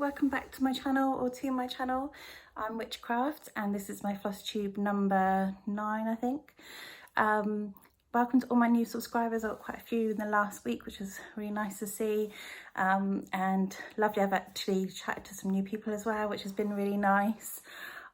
welcome back to my channel or to my channel. I'm Witchcraft and this is my Flosstube number 9, I think. Welcome to all my new subscribers. I got quite a few in the last week, which was really nice to see, and lovely. I've actually chatted to some new people as well, which has been really nice.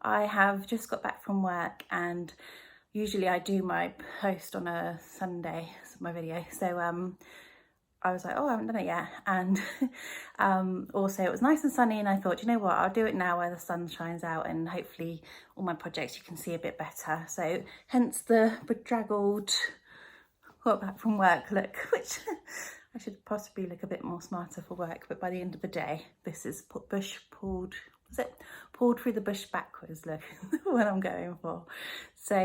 I have just got back from work and usually I do my post on a Sunday, my video, so I was like, oh, I haven't done it yet. And also it was nice and sunny and I thought, you know what, I'll do it now where the sun shines out and hopefully all my projects you can see a bit better. So hence the bedraggled got back from work look, which I should possibly look a bit more smarter for work, but by the end of the day, this is bush pulled, was it? Pulled through the bush backwards look what I'm going for. So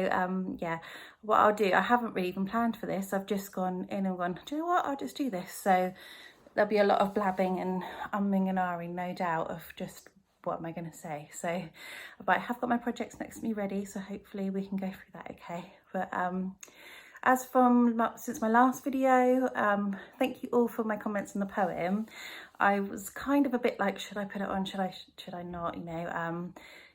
yeah, what I'll do, I haven't really even planned for this. I've just gone in and gone, do you know what, I'll just do this. So there'll be a lot of blabbing and umming and ahhing, no doubt, of just what am I going to say. So, but I have got my projects next to me ready, so hopefully we can go through that okay. But as from since my last video, thank you all for my comments on the poem. I was kind of a bit like, should I put it on, should I not, you know,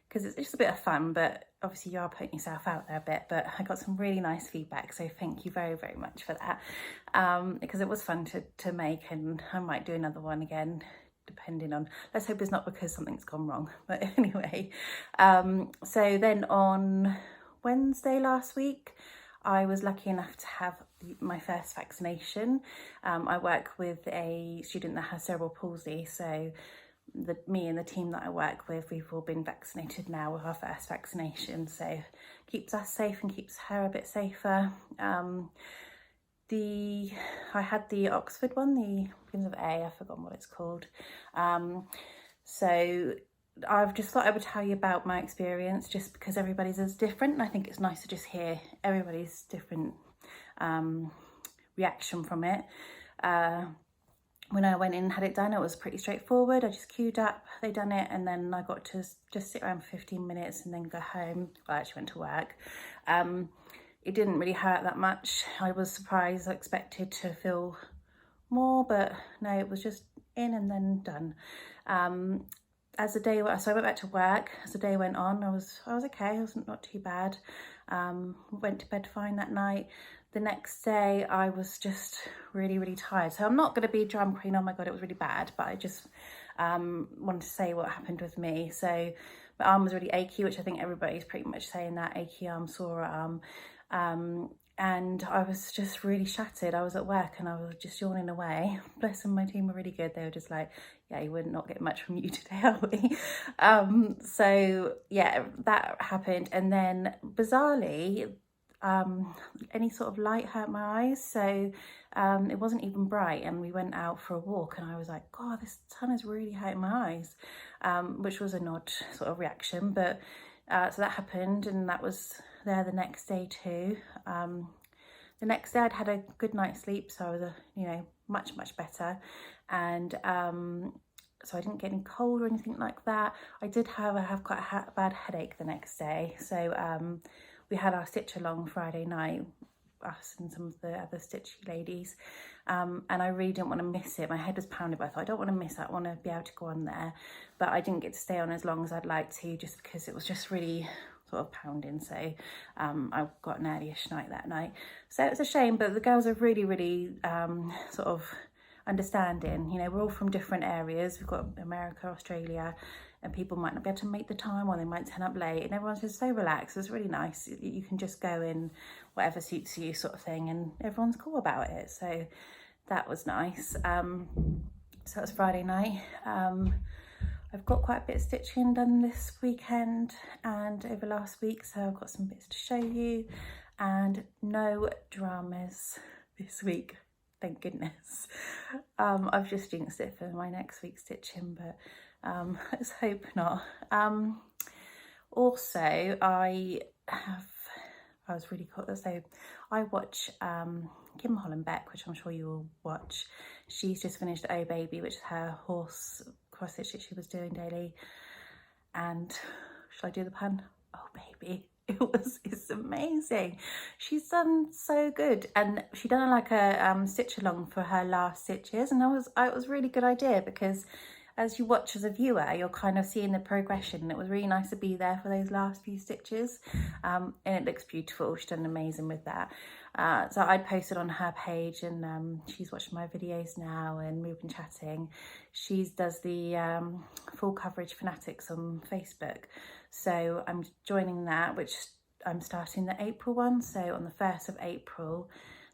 because it's just a bit of fun, but obviously you are putting yourself out there a bit. But I got some really nice feedback, so thank you very, very much for that, because it was fun to make, and I might do another one again depending on, let's hope it's not because something's gone wrong, but anyway. So then on Wednesday last week, I was lucky enough to have my first vaccination. I work with a student that has cerebral palsy, so me and the team that I work with, we've all been vaccinated now with our first vaccination, so keeps us safe and keeps her a bit safer. I had the Oxford one, the begins with A, I've forgotten what it's called. So I've just thought I would tell you about my experience, just because everybody's is different, and I think it's nice to just hear everybody's different reaction from it. When I went in and had it done, it was pretty straightforward. I just queued up, they done it, and then I got to just sit around for 15 minutes and then go home. Well, I actually went to work. It didn't really hurt that much. I was surprised, I expected to feel more, but no, it was just in and then done. As the day, so I went back to work. As the day went on, I was okay. I wasn't not too bad. Went to bed fine that night. The next day, I was just really, really tired. So I'm not going to be drama queen. Oh my god, it was really bad. But I just wanted to say what happened with me. So my arm was really achy, which I think everybody's pretty much saying that, achy arm, sore arm. And I was just really shattered. I was at work and I was just yawning away. Bless them, my team were really good. They were just like, yeah, you would not get much from you today, are we? So yeah, that happened. And then bizarrely, any sort of light hurt my eyes. So it wasn't even bright. And we went out for a walk and I was like, God, this sun is really hurting my eyes, which was an odd sort of reaction. But so that happened, and that was there the next day too. The next day I'd had a good night's sleep, so I was you know, much better, and so I didn't get any cold or anything like that. I did have quite a bad headache the next day, so we had our stitch along Friday night, us and some of the other stitchy ladies, and I really didn't want to miss it. My head was pounding, but I thought, I don't want to miss that, I want to be able to go on there. But I didn't get to stay on as long as I'd like to, just because it was just really sort of pounding. So I got an early-ish night that night, so it was a shame. But the girls are really sort of understanding. You know, we're all from different areas. We've got America, Australia, and people might not be able to make the time, or they might turn up late, and everyone's just so relaxed. It's really nice. You can just go in whatever suits you, sort of thing, and everyone's cool about it. So that was nice. So that was Friday night. I've got quite a bit of stitching done this weekend and over last week, so I've got some bits to show you, and no dramas this week, thank goodness. I've just jinxed it for my next week's stitching, but let's hope not. Also, I was really cool. So I watch Kim Hollenbeck, which I'm sure you will watch. She's just finished Oh Baby, which is her horse cross stitch that she was doing daily. And shall I do the pun? Oh Baby. It's amazing. She's done so good, and she done like a stitch along for her last stitches, and it was a really good idea, because as you watch as a viewer, you're kind of seeing the progression. It was really nice to be there for those last few stitches, and it looks beautiful. She's done amazing with that. So I posted on her page, and she's watching my videos now, and we've been chatting. She does the full coverage fanatics on Facebook, so I'm joining that, which I'm starting the April one. So on the 1st of April,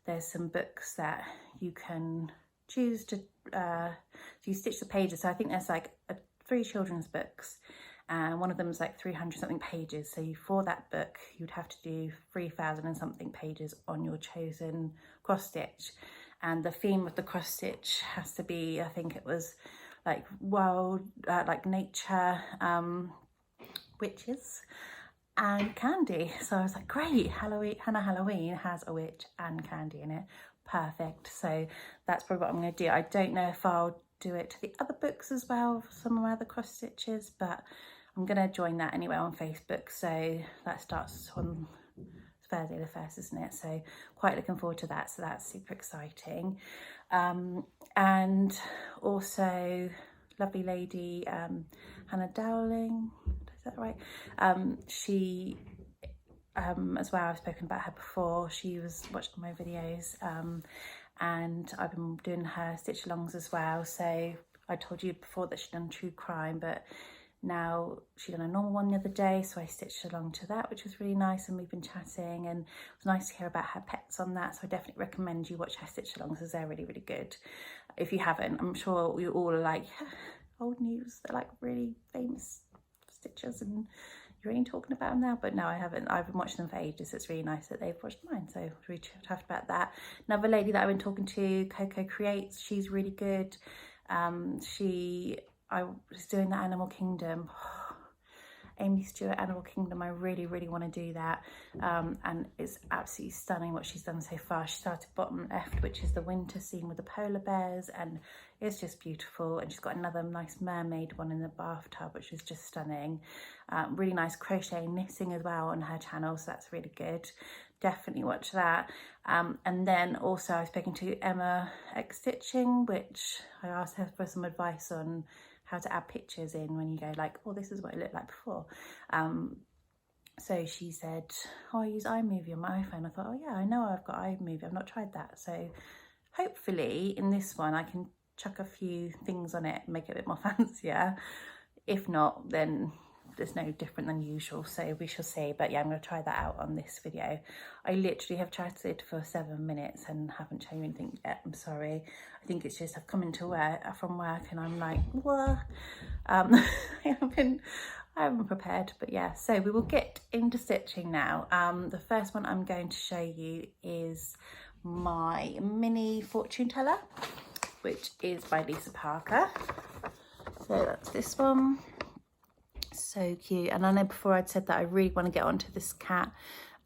there's some books that you can choose to so you stitch the pages. So I think there's like 3 children's books, and one of them is like 300 something pages. So for that book, you'd have to do 3,000 and something pages on your chosen cross stitch. And the theme of the cross stitch has to be, I think it was like wild, like nature, witches and candy. So I was like, great, Halloween has a witch and candy in it. Perfect. So that's probably what I'm going to do. I don't know if I'll do it to the other books as well, some of my other cross stitches, but I'm going to join that anyway on Facebook. So that starts on Thursday the 1st, isn't it? So quite looking forward to that. So that's super exciting. And also lovely lady, Hannah Dowling, is that right? She as well, I've spoken about her before. She was watching my videos, and I've been doing her stitch alongs as well. So I told you before that she'd done true crime, but now she done a normal one the other day, so I stitched along to that, which was really nice, and we've been chatting, and it was nice to hear about her pets on that. So I definitely recommend you watch her stitch alongs, as they're really, really good. If you haven't, I'm sure you all are like, old news, they're like really famous stitchers and you're only talking about them now, but no, I haven't. I've been watching them for ages. It's really nice that they've watched mine, so really chuffed about that. Another lady that I've been talking to, Coco Creates, she's really good. I was doing the Animal Kingdom, Amy Stewart Animal Kingdom. I really, really want to do that, and it's absolutely stunning what she's done so far. She started bottom left, which is the winter scene with the polar bears, and it's just beautiful. And she's got another nice mermaid one in the bathtub, which is just stunning. Really nice crochet and knitting as well on her channel, so that's really good. Definitely watch that. And then also I've spoken to Emma X Stitching, which I asked her for some advice on how to add pictures in when you go like, oh, this is what it looked like before. So she said, oh, I use iMovie on my iPhone. I thought, oh yeah, I know I've got iMovie, I've not tried that. So hopefully in this one I can chuck a few things on it and make it a bit more fancier. If not, then there's no different than usual, so we shall see. But yeah, I'm going to try that out on this video. I literally have chatted for 7 minutes and haven't shown you anything yet. I'm sorry. I think it's just I've come into work from work and I'm like, what? I haven't prepared, but yeah. So we will get into stitching now. The first one I'm going to show you is my mini fortune teller, which is by Lisa Parker. So that's this one. So cute. And I know before I'd said that I really want to get onto this cat,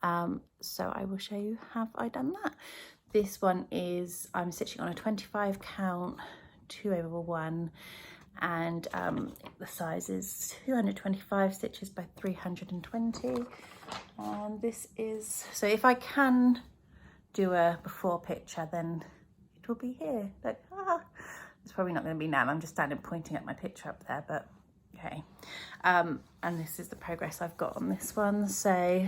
so I will show you how I've done that. This one is, I'm stitching on a 25 count 2/1, and the size is 225 stitches by 320. And this is, so if I can do a before picture, then it will be here. Look, it's probably not going to be now. I'm just standing pointing at my picture up there, but okay. And this is the progress I've got on this one. So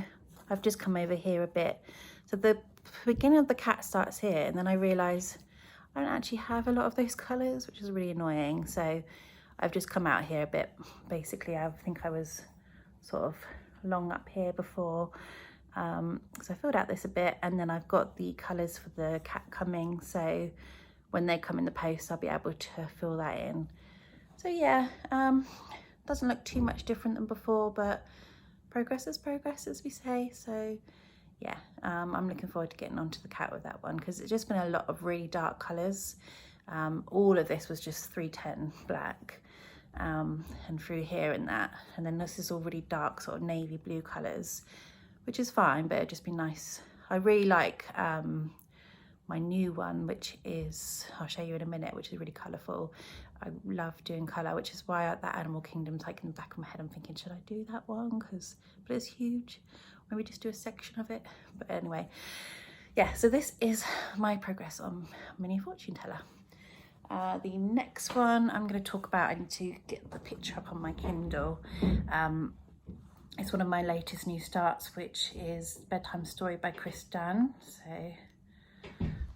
I've just come over here a bit. So the beginning of the cat starts here, and then I realise I don't actually have a lot of those colours, which is really annoying. So I've just come out here a bit. Basically, I think I was sort of long up here before. So I filled out this a bit, and then I've got the colours for the cat coming. So when they come in the post, I'll be able to fill that in. So yeah, doesn't look too much different than before, but progress is progress, as we say. So yeah, I'm looking forward to getting onto the cat with that one, because it's just been a lot of really dark colours. All of this was just 310 black, and through here and that, and then this is all really dark sort of navy blue colours, which is fine, but it'd just be nice. I really like my new one, which is, I'll show you in a minute, which is really colourful. I love doing colour, which is why that Animal Kingdom's like in the back of my head. I'm thinking, should I do that one? But it's huge. Maybe just do a section of it. But anyway, yeah, so this is my progress on Mini Fortune Teller. The next one I'm going to talk about, I need to get the picture up on my Kindle. It's one of my latest new starts, which is Bedtime Story by Chris Dunn. So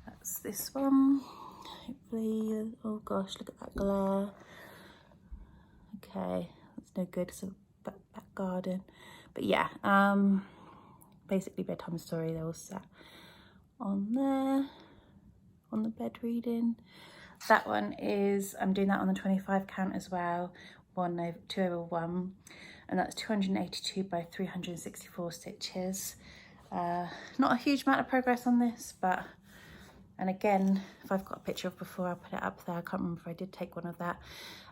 that's this one. Hopefully, oh gosh, look at that glare. Okay, that's no good, it's a back garden. But yeah, basically Bedtime Story, they're all sat on there, on the bed reading. That one is, I'm doing that on the 25 count as well, 2/1, and that's 282 by 364 stitches. Not a huge amount of progress on this, but, and again, if I've got a picture of before, I'll put it up there. I can't remember if I did take one of that.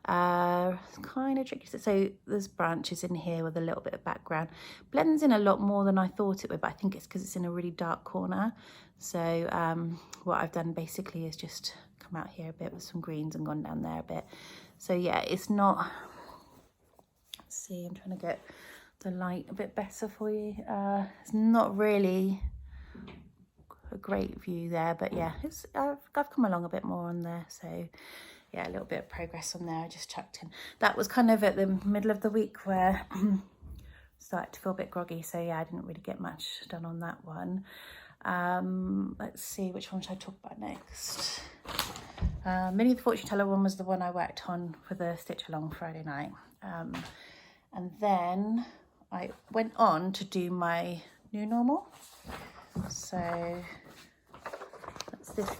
It's kind of tricky. So there's branches in here with a little bit of background. Blends in a lot more than I thought it would, but I think it's because it's in a really dark corner. So what I've done basically is just come out here a bit with some greens and gone down there a bit. So yeah, it's not, let's see, I'm trying to get the light a bit better for you. It's not really a great view there, but yeah, it's I've come along a bit more on there. So yeah, a little bit of progress on there I just chucked in. That was kind of at the middle of the week where started to feel a bit groggy, so yeah, I didn't really get much done on that one. Let's see, which one should I talk about next? Minnie the Fortune Teller one was the one I worked on for the stitch along Friday night, and then I went on to do my new normal. So that's this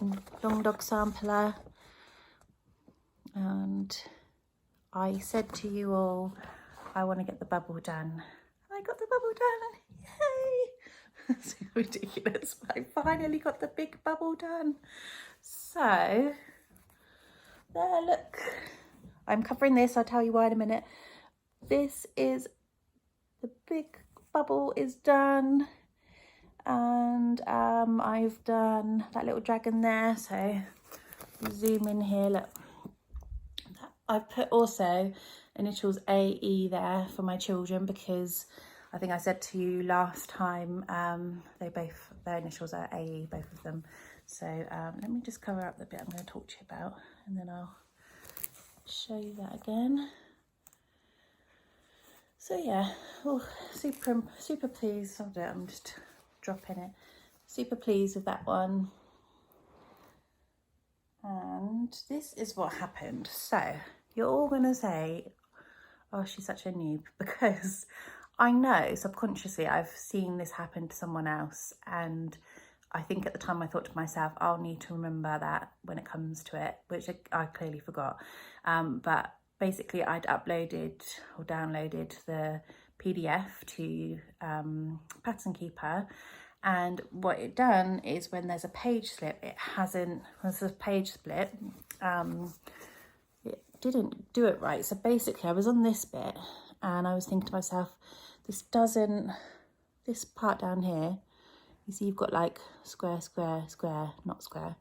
long dog sampler, and I said to you all I want to get the bubble done. I got the bubble done, yay! It's ridiculous, but I finally got the big bubble done. So there, look, I'm covering this, I'll tell you why in a minute. This is, the big bubble is done, and I've done that little dragon there. So zoom in here, look, I've put also initials AE there for my children, because I think I said to you last time, their initials are AE, both of them. So let me just cover up the bit I'm going to talk to you about, and then I'll show you that again. So yeah, oh, super pleased. I'm just dropping it. Super pleased with that one. And this is what happened. So you're all going to say, oh, she's such a noob, because I know subconsciously I've seen this happen to someone else, and I think at the time I thought to myself, I'll need to remember that when it comes to it, which I clearly forgot. But basically I'd uploaded or downloaded the PDF to Pattern Keeper, and what it done is when there's a page slip, it hasn't, when there's a page split, it didn't do it right. So basically I was on this bit and I was thinking to myself, this part down here, you see you've got like square, square, square, not square.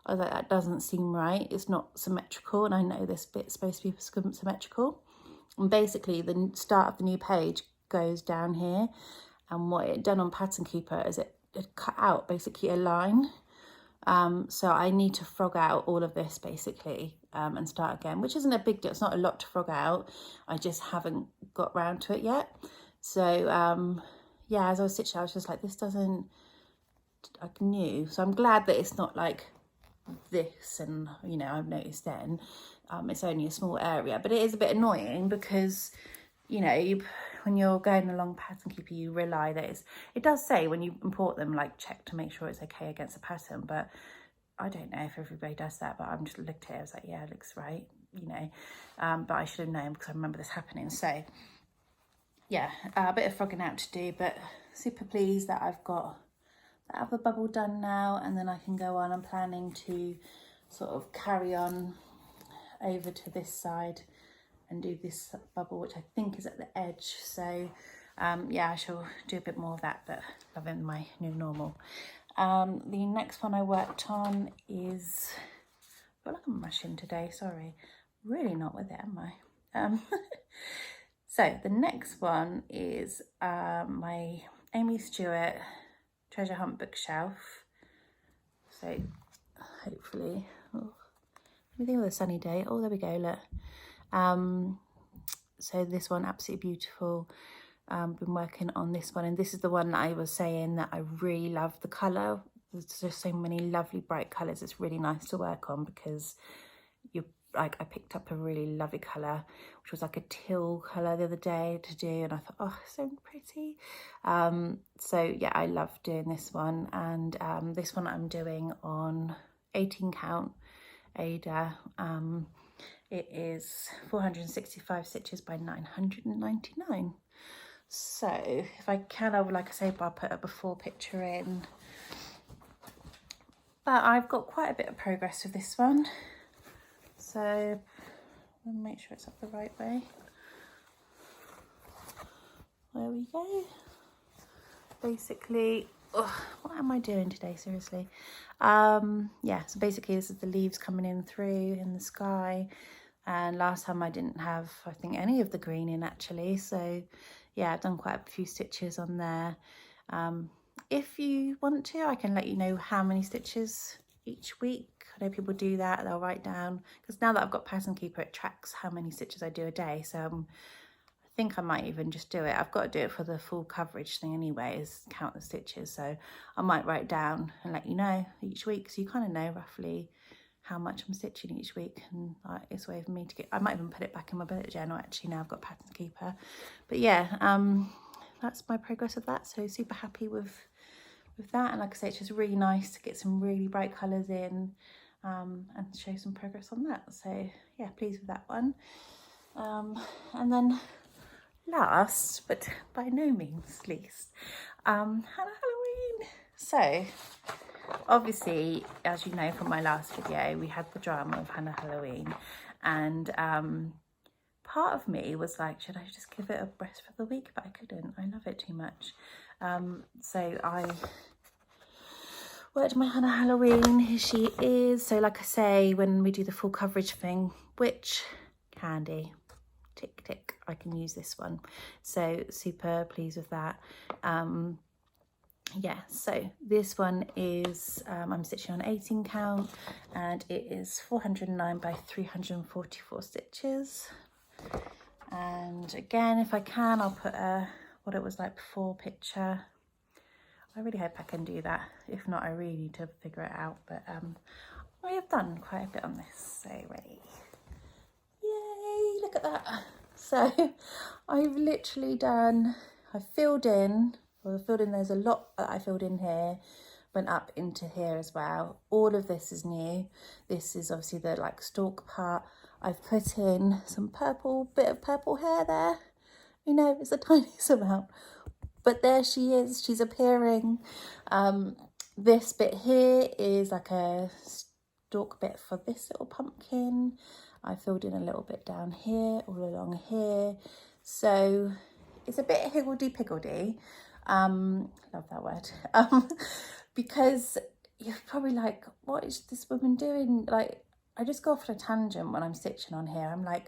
I was like, that doesn't seem right. It's not symmetrical, and I know this bit's supposed to be symmetrical. And basically the start of the new page goes down here, and what it done on Pattern Keeper is it cut out basically a line. So I need to frog out all of this basically, and start again, which isn't a big deal. It's not a lot to frog out. I just haven't got round to it yet. So yeah, as I was stitching, I was just like, this doesn't, like, new. So I'm glad that it's not like this, and you know, I've noticed then it's only a small area, but it is a bit annoying because, you know, when you're going along Pattern Keeper, you rely that it does say when you import them, like, check to make sure it's okay against the pattern, but I don't know if everybody does that. But I'm just looked at it, I was like, yeah, it looks right, you know, but I should have known because I remember this happening. So yeah, a bit of frogging out to do, but super pleased that I've got that other bubble done now, and then I can go on. I'm planning to sort of carry on over to this side and do this bubble, which I think is at the edge. So yeah, I shall do a bit more of that, but loving my new normal. The next one I worked on is, I feel like I'm rushing today, sorry, really not with it, am I? So the next one is my Amy Stewart Treasure Hunt bookshelf. So hopefully, oh, we think of a sunny day. Oh, there we go, look. So this one, absolutely beautiful. Been working on this one, and this is the one that I was saying that I really love the colour. There's just so many lovely bright colours. It's really nice to work on because you like, I picked up a really lovely colour, which was like a teal colour the other day to do, and I thought, oh, so pretty. So yeah, I love doing this one, and this one I'm doing on 18 count Ada. It is 465 stitches by 999. So if I can, I would, like I say, I'll put a before picture in. But I've got quite a bit of progress with this one. So I'll make sure it's up the right way. There we go. Basically, what am I doing today, seriously? Yeah, so basically this is the leaves coming in through in the sky. And last time I didn't have, I think, any of the green in actually. So yeah, I've done quite a few stitches on there. If you want to, I can let you know how many stitches each week. I know people do that, they'll write down, because now that I've got Pattern Keeper, it tracks how many stitches I do a day. So I think I might even just do it. I've got to do it for the full coverage thing anyway, is count the stitches. So I might write down and let you know each week, so you kind of know roughly how much I'm stitching each week, and it's a way for me to get, I might even put it back in my bullet journal actually now I've got Pattern Keeper. But yeah, that's my progress of that, so super happy with that. And like I say, it's just really nice to get some really bright colours in, and show some progress on that. So yeah, pleased with that one. And then last but by no means least, Halloween. So obviously, as you know from my last video, we had the drama of Hannah Halloween, and part of me was like, should I just give it a rest for the week? But I couldn't. I love it too much. So I worked my Hannah Halloween. Here she is. So like I say, when we do the full coverage thing, which candy, tick tick, I can use this one. So super pleased with that. Yeah, so this one is, I'm stitching on 18 count, and it is 409 by 344 stitches. And again, if I can, I'll put what it was like before picture. I really hope I can do that. If not, I really need to figure it out. But I have done quite a bit on this, so ready. Yay, look at that. So I've literally done, I filled in, there's a lot that I filled in here, went up into here as well. All of this is new. This is obviously the like stalk part. I've put in some purple, bit of purple hair there. You know, it's the tiniest amount, but there she is, she's appearing. This bit here is like a stalk bit for this little pumpkin. I filled in a little bit down here, all along here. So it's a bit higgledy-piggledy. Love that word. Because you're probably like, what is this woman doing? Like, I just go off on a tangent when I'm stitching on here. I'm like,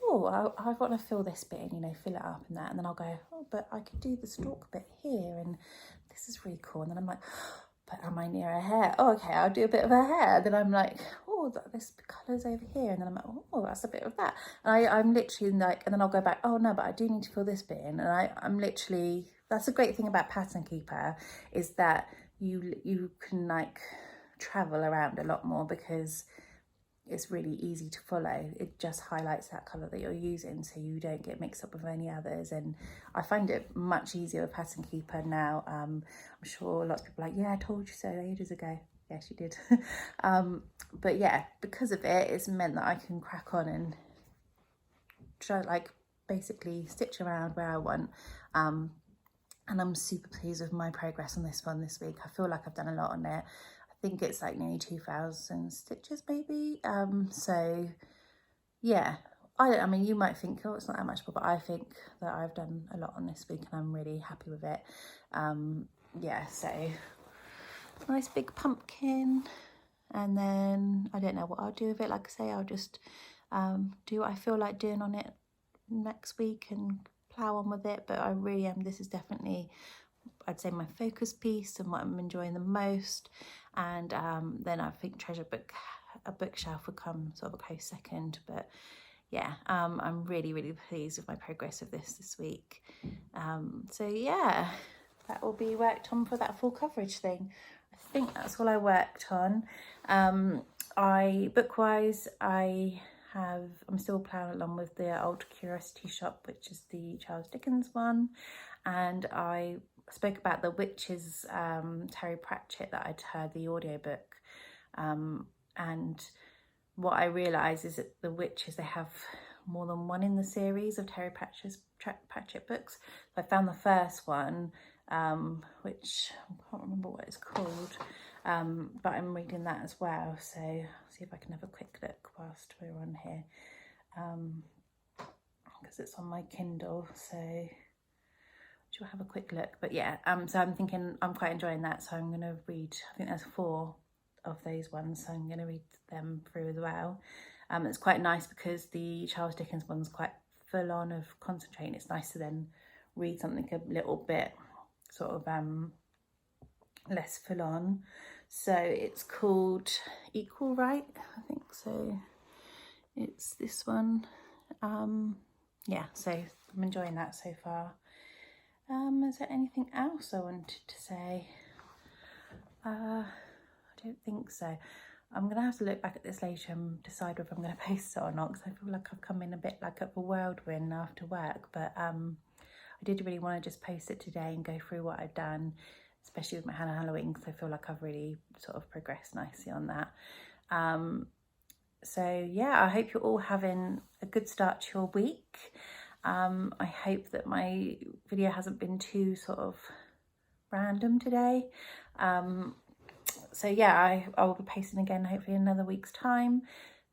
oh, I want to fill this bit in, you know, fill it up and that. And then I'll go, oh, but I could do the stalk bit here, and this is really cool. And then I'm like, but am I near her hair? Oh, okay, I'll do a bit of her hair. Then I'm like, oh, this colour's over here. And then I'm like, oh, that's a bit of that. And I'm literally like, and then I'll go back, oh no, but I do need to fill this bit in. And I'm literally, that's the great thing about Pattern Keeper, is that you can like travel around a lot more, because it's really easy to follow. It just highlights that colour that you're using, so you don't get mixed up with any others. And I find it much easier with Pattern Keeper now. I'm sure lots of people are like, yeah, I told you so ages ago. Yes, you did. But yeah, because of it, it's meant that I can crack on and try, like, basically stitch around where I want. And I'm super pleased with my progress on this one this week. I feel like I've done a lot on it. I think it's like nearly 2,000 stitches maybe. So yeah, I mean, you might think, oh, it's not that much, but I think that I've done a lot on this week, and I'm really happy with it. Yeah, so nice big pumpkin. And then I don't know what I'll do with it. Like I say, I'll just do what I feel like doing on it next week and plow on with it. But I really am, this is definitely, I'd say, my focus piece and what I'm enjoying the most. And then I think Treasure Book a bookshelf would come sort of a close second. But yeah, I'm really, really pleased with my progress of this week. So yeah, that will be worked on for that full coverage thing. I think that's all I worked on. Book-wise, I'm still ploughing along with the Old Curiosity Shop, which is the Charles Dickens one, and I spoke about the Witches, Terry Pratchett, that I'd heard the audiobook, and what I realised is that the Witches, they have more than one in the series of Terry Pratchett books. So I found the first one, which I can't remember what it's called, but I'm reading that as well. So I'll see if I can have a quick look whilst we're on here, because it's on my Kindle. So she'll have a quick look. But yeah, so I'm thinking I'm quite enjoying that. So I'm going to read, I think there's 4 of those ones, so I'm going to read them through as well. It's quite nice because the Charles Dickens one's quite full on of concentrating. It's nice to then read something a little bit sort of less full on. So it's called Equal Right, I think. So it's this one. Yeah, so I'm enjoying that so far. Is there anything else I wanted to say? I don't think so. I'm going to have to look back at this later and decide whether I'm going to post it or not, because I feel like I've come in a bit like a whirlwind after work. But I did really want to just post it today and go through what I've done, especially with my Hannah Halloween, because I feel like I've really sort of progressed nicely on that. So yeah, I hope you're all having a good start to your week. I hope that my video hasn't been too sort of random today. So yeah, I will be posting again hopefully in another week's time.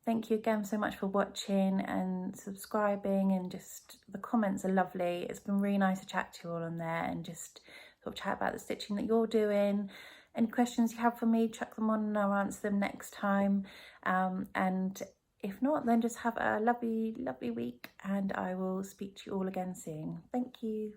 Thank you again so much for watching and subscribing, and just the comments are lovely. It's been really nice to chat to you all on there and just sort of chat about the stitching that you're doing. Any questions you have for me, chuck them on and I'll answer them next time. And if not, then just have a lovely, lovely week, and I will speak to you all again soon. Thank you.